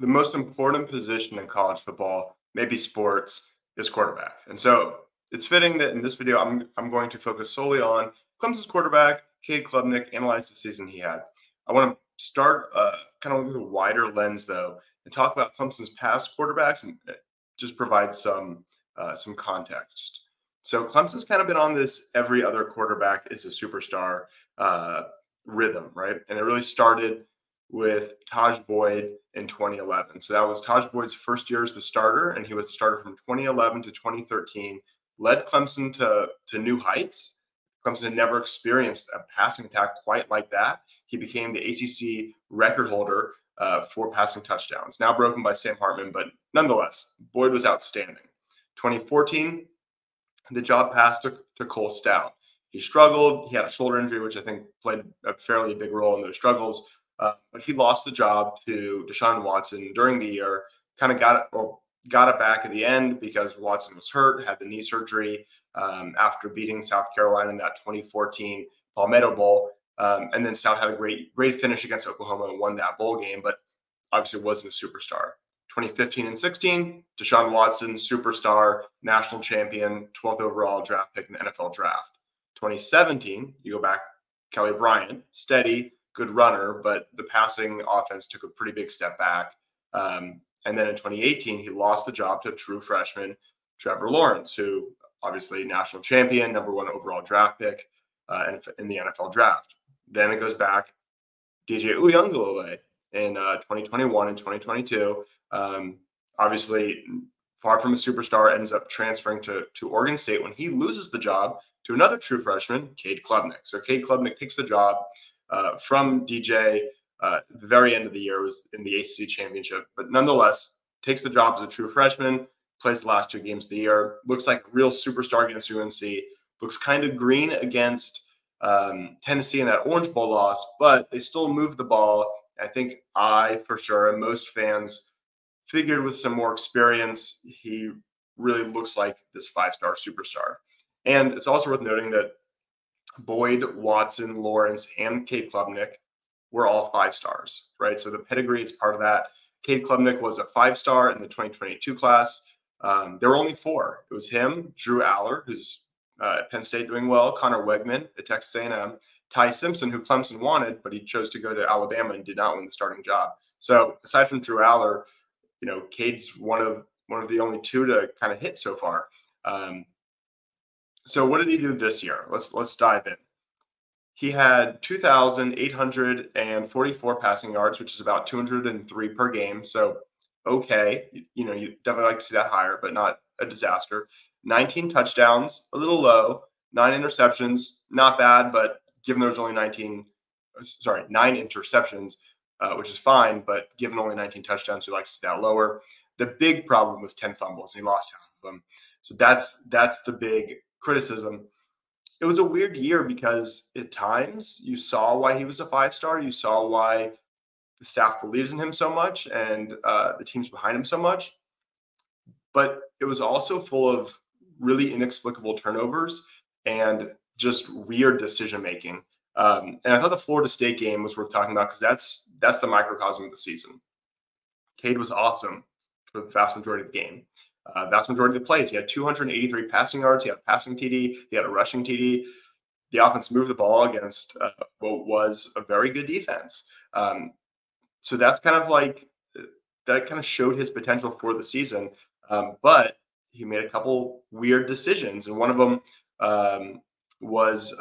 The most important position in college football, maybe sports, is quarterback. And so it's fitting that in this video, I'm going to focus solely on Clemson's quarterback, Cade Klubnik, analyze the season he had. I want to start kind of with a wider lens, though, and talk about Clemson's past quarterbacks and just provide some context. So Clemson's kind of been on this every other quarterback is a superstar rhythm, right? And it really started with Taj Boyd in 2011. So that was Taj Boyd's first year as the starter, and he was the starter from 2011 to 2013, led Clemson to new heights. Clemson had never experienced a passing attack quite like that. He became the ACC record holder for passing touchdowns, now broken by Sam Hartman, but nonetheless, Boyd was outstanding. 2014, the job passed to Cole Stout. He struggled. He had a shoulder injury, which I think played a fairly big role in those struggles. But he lost the job to Deshaun Watson during the year, kind of got it back at the end because Watson was hurt, had the knee surgery after beating South Carolina in that 2014 Palmetto Bowl. And then Stout had a great finish against Oklahoma and won that bowl game, but obviously wasn't a superstar. 2015 and 16, Deshaun Watson, superstar, national champion, 12th overall draft pick in the NFL draft. 2017, you go back, Kelly Bryant, steady, good runner, but the passing offense took a pretty big step back. And then in 2018, he lost the job to a true freshman, Trevor Lawrence, who obviously national champion, #1 overall draft pick in the NFL draft. Then it goes back, DJ Uiagalelei in 2021 and 2022. Obviously, far from a superstar, ends up transferring to Oregon State when he loses the job to another true freshman, Cade Klubnik. So Cade Klubnik takes the job from DJ at the very end of the year. It was in the ACC championship, but nonetheless, takes the job as a true freshman, plays the last 2 games of the year, looks like a real superstar against UNC, looks kind of green against Tennessee in that Orange Bowl loss, but they still moved the ball. I think for sure, and most fans figured with some more experience, he really looks like this 5-star superstar. And it's also worth noting that Boyd, Watson, Lawrence, and Cade Klubnik were all 5 stars, right? So the pedigree is part of that. Cade Klubnik was a 5-star in the 2022 class. There were only 4. It was him, Drew Aller, who's at Penn State doing well, Connor Wegman at Texas A&M, Ty Simpson, who Clemson wanted, but he chose to go to Alabama and did not win the starting job. So aside from Drew Aller, Cade's one of the only 2 to kind of hit so far. So what did he do this year? Let's dive in. He had 2,844 passing yards, which is about 203 per game. So okay, you definitely like to see that higher, but not a disaster. 19 touchdowns, a little low. 9 interceptions, not bad, but given there was only 9 interceptions, which is fine, but given only 19 touchdowns, we like to see that lower. The big problem was 10 fumbles, and he lost half of them. So that's the big criticism. It was a weird year because at times you saw why he was a 5-star. You saw why the staff believes in him so much and the team's behind him so much. But it was also full of really inexplicable turnovers and just weird decision-making. And I thought the Florida State game was worth talking about because that's the microcosm of the season. Cade was awesome for the vast majority of the game. Vast majority of the plays. He had 283 passing yards. He had a passing TD. He had a rushing TD. The offense moved the ball against what was a very good defense. So that's kind of like that kind of showed his potential for the season. But he made a couple weird decisions, and one of them was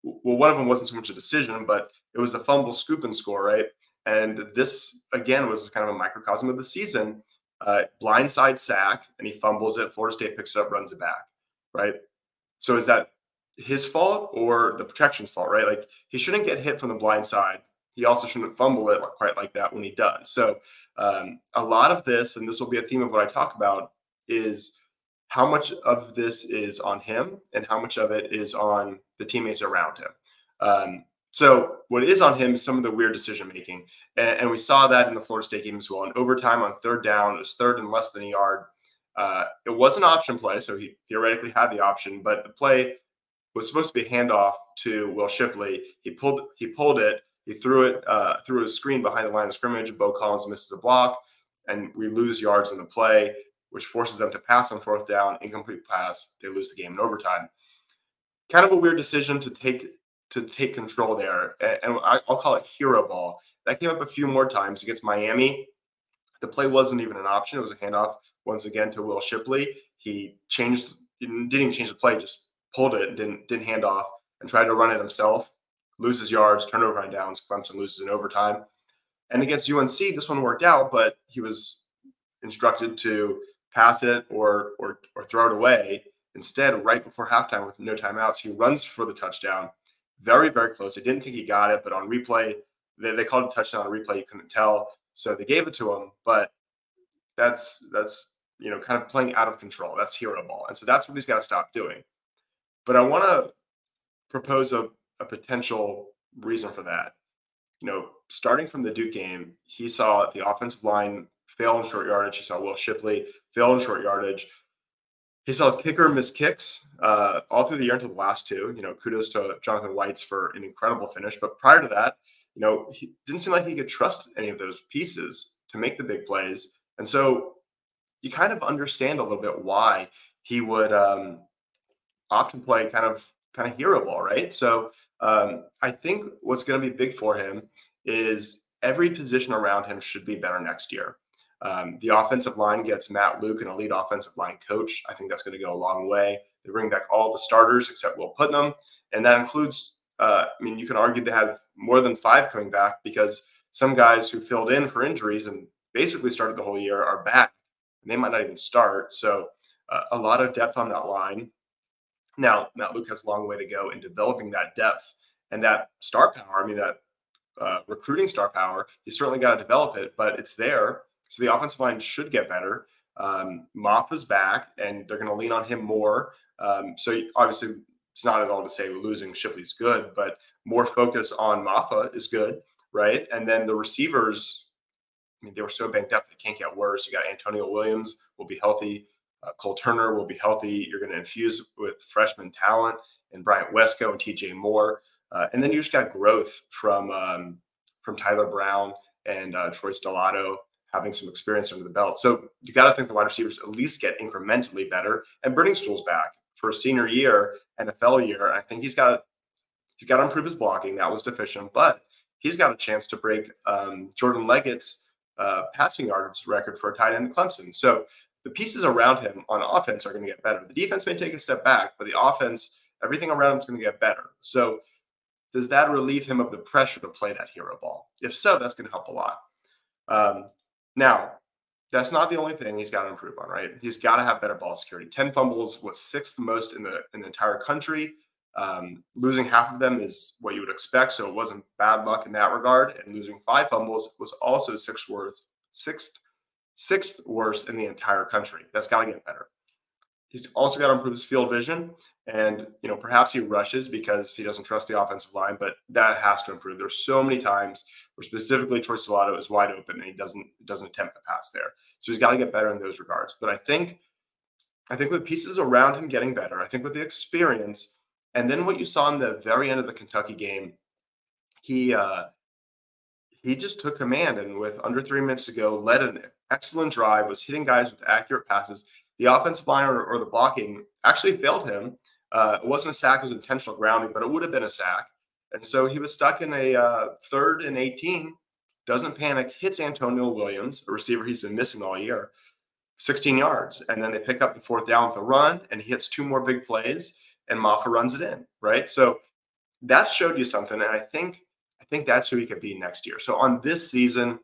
one of them wasn't so much a decision, but it was a fumble, scoop, and score, right? And this again was kind of a microcosm of the season. Blindside sack, and he fumbles it. Florida State picks it up, runs it back, right? So is that his fault or the protection's fault, right? Like, he shouldn't get hit from the blind side. He also shouldn't fumble it quite like that when he does. So a lot of this, and this will be a theme of what I talk about, is how much of this is on him and how much of it is on the teammates around him. So what is on him is some of the weird decision-making. And we saw that in the Florida State game as well. In overtime on 3rd down, it was 3rd and less than a yard. It was an option play, so he theoretically had the option, but the play was supposed to be a handoff to Will Shipley. He pulled it. He threw a screen behind the line of scrimmage. Bo Collins misses a block, and we lose yards in the play, which forces them to pass on fourth down. Incomplete pass. They lose the game in overtime. Kind of a weird decision to take control there, and I'll call it hero ball. That came up a few more times against Miami. The play wasn't even an option. It was a handoff once again to Will Shipley. He didn't even change the play, just pulled it and didn't hand off and tried to run it himself. Loses yards, turnover on downs. Clemson loses in overtime. And against UNC, this one worked out, but he was instructed to pass it or throw it away. Instead, right before halftime with no timeouts, he runs for the touchdown. Very, very close. I didn't think he got it, but on replay, they called it a touchdown on replay. You couldn't tell. So they gave it to him, but that's kind of playing out of control. That's hero ball. And so that's what he's got to stop doing. But I want to propose a potential reason for that. Starting from the Duke game, he saw the offensive line fail in short yardage. He saw Will Shipley fail in short yardage. He saw his kicker miss kicks all through the year until the last two. Kudos to Jonathan Whites for an incredible finish. But prior to that, he didn't seem like he could trust any of those pieces to make the big plays. And so you kind of understand a little bit why he would opt to play kind of hero ball, right? So I think what's going to be big for him is every position around him should be better next year. The offensive line gets Matt Luke, an elite offensive line coach. I think that's going to go a long way. They bring back all the starters except Will Putnam, and that includes you can argue they have more than 5 coming back because some guys who filled in for injuries and basically started the whole year are back, and they might not even start. So a lot of depth on that line. Now, Matt Luke has a long way to go in developing that depth and that star power. That recruiting star power, he's certainly got to develop it, but it's there. So the offensive line should get better. Maffa's back, and they're going to lean on him more. So obviously, it's not at all to say losing Shipley's good, but more focus on Maffa is good, right? And then the receivers, they were so banked up they can't get worse. You got Antonio Williams will be healthy. Cole Turner will be healthy. You're going to infuse with freshman talent and Bryant Wesco and TJ Moore. And then you just got growth from Tyler Brown and Troy Stellato having some experience under the belt. So you got to think the wide receivers at least get incrementally better. And Brenningstool's back for a senior year, NFL year. I think he's got to improve his blocking. That was deficient, but he's got a chance to break Jordan Leggett's passing yards record for a tight end at Clemson. So the pieces around him on offense are going to get better. The defense may take a step back, but the offense, everything around him is going to get better. So does that relieve him of the pressure to play that hero ball? If so, that's going to help a lot. Now, that's not the only thing he's got to improve on, right? He's got to have better ball security. 10 fumbles was 6th most in the entire country. Losing half of them is what you would expect, so it wasn't bad luck in that regard. And losing 5 fumbles was also sixth worst in the entire country. That's got to get better. He's also got to improve his field vision, and perhaps he rushes because he doesn't trust the offensive line, but that has to improve. There's so many times where specifically Troy Stellato is wide open and he doesn't attempt the pass there. So he's got to get better in those regards. But I think with pieces around him getting better, I think with the experience, and then what you saw in the very end of the Kentucky game, he just took command, and with under 3 minutes to go, led an excellent drive, was hitting guys with accurate passes. The offensive line or the blocking actually failed him. It wasn't a sack, it was intentional grounding, but it would have been a sack. And so he was stuck in a 3rd and 18, doesn't panic, hits Antonio Williams, a receiver he's been missing all year, 16 yards. And then they pick up the 4th down with a run, and he hits 2 more big plays, and Maffa runs it in, right? So that showed you something, and I think that's who he could be next year. So on this season,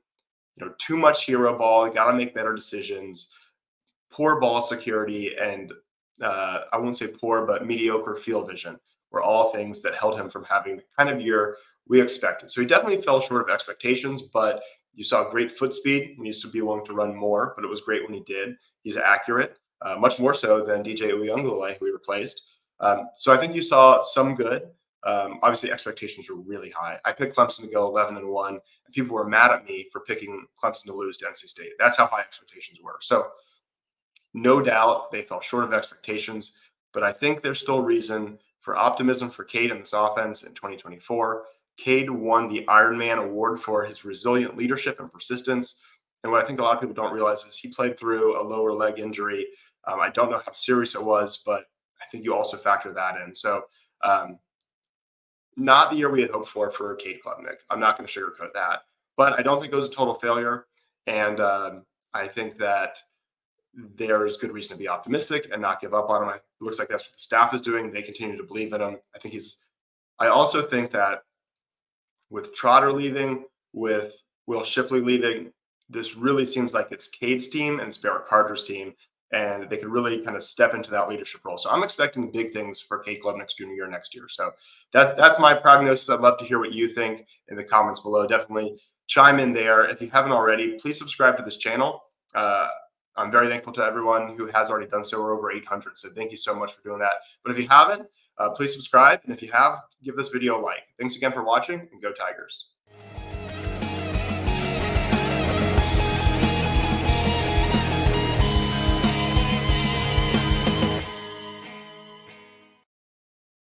too much hero ball, got to make better decisions, poor ball security, and I won't say poor, but mediocre field vision were all things that held him from having the kind of year we expected. So he definitely fell short of expectations, but you saw great foot speed. He needs to be willing to run more, but it was great when he did. He's accurate, much more so than DJ Uyunglele, who he replaced. So I think you saw some good. Obviously, expectations were really high. I picked Clemson to go 11-1, and people were mad at me for picking Clemson to lose to NC State. That's how high expectations were. So no doubt they fell short of expectations, but I think there's still reason for optimism for Cade in this offense in 2024. Cade won the Ironman Award for his resilient leadership and persistence. And what I think a lot of people don't realize is he played through a lower leg injury. I don't know how serious it was, but I think you also factor that in. So, not the year we had hoped for Cade Klubnik. I'm not going to sugarcoat that, but I don't think it was a total failure. And I think that there's good reason to be optimistic and not give up on him. It looks like that's what the staff is doing. They continue to believe in him. I also think that with Trotter leaving, with Will Shipley leaving, this really seems like it's Cade's team and it's Barrett Carter's team, and they could really kind of step into that leadership role. So I'm expecting big things for Cade Klubnik's junior year next year. So that's my prognosis. I'd love to hear what you think in the comments below. Definitely chime in there. If you haven't already, please subscribe to this channel. I'm very thankful to everyone who has already done so. We're over 800, so thank you so much for doing that. But if you haven't, please subscribe. And if you have, give this video a like. Thanks again for watching, and go Tigers.